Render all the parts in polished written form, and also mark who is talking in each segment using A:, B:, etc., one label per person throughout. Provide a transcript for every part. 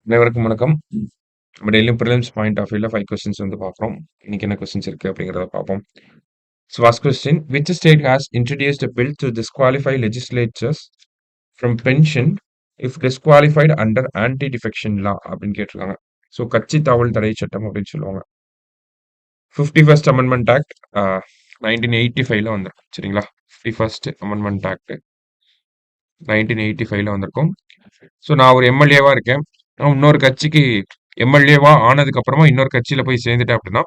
A: அனைவருக்கும் வணக்கம். நம்ம டெய்லியும் ப்ரிலிம்ஸ் பாயிண்ட் ஆஃப் வியூல 5 கொஸ்டின்ஸ் வந்து பார்க்குறோம். இன்னைக்கு என்ன கொஸ்டின்ஸ் இருக்கு அப்படிங்கிறத பார்ப்போம். So first question, which state has introduced a bill to disqualify legislatures from pension if disqualified under anti defection law அப்படின்னு கேட்டிருக்காங்க. ஸோ கட்சி தாவல் தடை சட்டம் அப்படின்னு சொல்லுவாங்க. 51st அமெண்ட்மெண்ட் ஆக்ட் 1985ல வந்திருக்கும். சரிங்களா? 51st அமெண்ட்மெண்ட் ஆக்ட் 1985ல வந்திருக்கும். ஸோ நான் ஒரு எம்எல்ஏவா இருக்கேன். நான் இன்னொரு கட்சிக்கு எம்எல்ஏவா ஆனதுக்கு அப்புறமா இன்னொரு கட்சியில போய் சேர்ந்துட்டேன் அப்படின்னா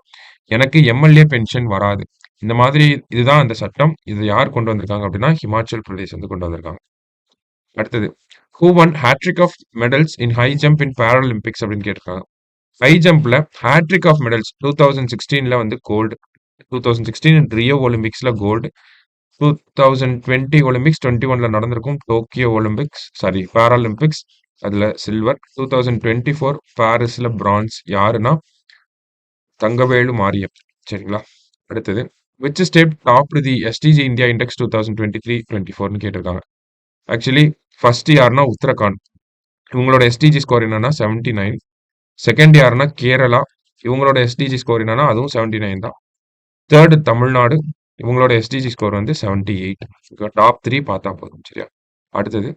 A: எனக்கு எம்எல்ஏ பென்ஷன் வராது. இந்த மாதிரி இதுதான் அந்த சட்டம். இது யார் கொண்டு வந்திருக்காங்க அப்படின்னா ஹிமாச்சல் பிரதேஷ் வந்து கொண்டு வந்திருக்காங்க. அடுத்தது, who won hat trick of medals in high jump in Paralympics அப்படின்னு கேட்டிருக்காங்க. ஹை ஜம்ப்ல ஹேட்ரிக் ஆஃப் மெடல்ஸ் 2016ல வந்து கோல்டு, 2016 ரியோ ஒலிம்பிக்ஸ்ல கோல்டு, 2020 ஒலிம்பிக்ஸ் 21ல நடந்திருக்கும் டோக்கியோ ஒலிம்பிக்ஸ் பாராலிம்பிக்ஸ் அதுல சில்வர், 2024 பாரிஸ்ல பிரான்ஸ். யாருன்னா தங்கவேலு மாரியப். சரிங்களா? அடுத்தது, which state top the SDG India index 2023-24ன்னு கேட்டிருக்காங்க. ஆக்சுவலி ஃபர்ஸ்ட் யாருன்னா உத்தரகாண்ட், இவங்களோட எஸ்டிஜி ஸ்கோர் என்னன்னா 79. செகண்ட் யாருன்னா கேரளா, இவங்களோட எஸ்டிஜி ஸ்கோர் என்னன்னா அதுவும் 79 தான். தேர்டு தமிழ்நாடு, இவங்களோட எஸ்டிஜி ஸ்கோர் வந்து 78. டாப் 3 பார்த்தா போதும். சரியா? அடுத்தது,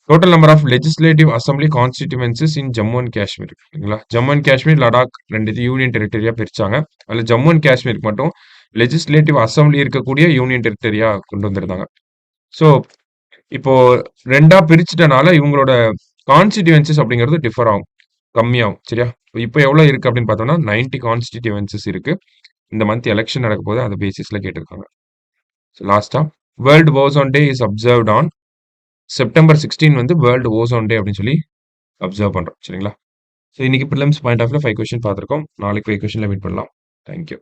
A: total number of legislative assembly constituencies in Jammu and Kashmir. சரிங்களா? ஜம்மு அண்ட் காஷ்மீர், லடாக் ரெண்டு யூனியன் டெரிட்டரியா பிரிச்சாங்க. அதில் ஜம்மு அண்ட் காஷ்மீருக்கு மட்டும் லெஜிஸ்லேட்டிவ் அசம்பிளி இருக்கக்கூடிய யூனியன் டெரிட்டரியா கொண்டு வந்திருந்தாங்க. ஸோ இப்போ ரெண்டா பிரிச்சுட்டனால இவங்களோட கான்ஸ்டிடியூவன்சிஸ் அப்படிங்கிறது டிஃபர் ஆகும், கம்மியாகும். சரியா? இப்போ எவ்வளோ இருக்கு அப்படின்னு பார்த்தோம்னா 90 கான்ஸ்டிடியூவன்சிஸ் இருக்கு. இந்த மந்த் எலெக்ஷன் நடக்க போது அந்த பேசிஸ்ல கேட்டிருக்காங்க. லாஸ்டா, world ozone day is observed on September 16 வந்து வேர்ல்டு ஓசோன் டே அப்படின்னு சொல்லி அப்சர்வ் பண்றோம். சரிங்களா? ஸோ இன்னைக்கு ப்ரிலிம்ஸ் பாயிண்ட் ஆஃப் வியூல 5 கொஸ்டின் பார்த்துருக்கோம். நாளைக்கு 5 கொஸ்டின்ல மீட் பண்ணலாம். தேங்க்யூ.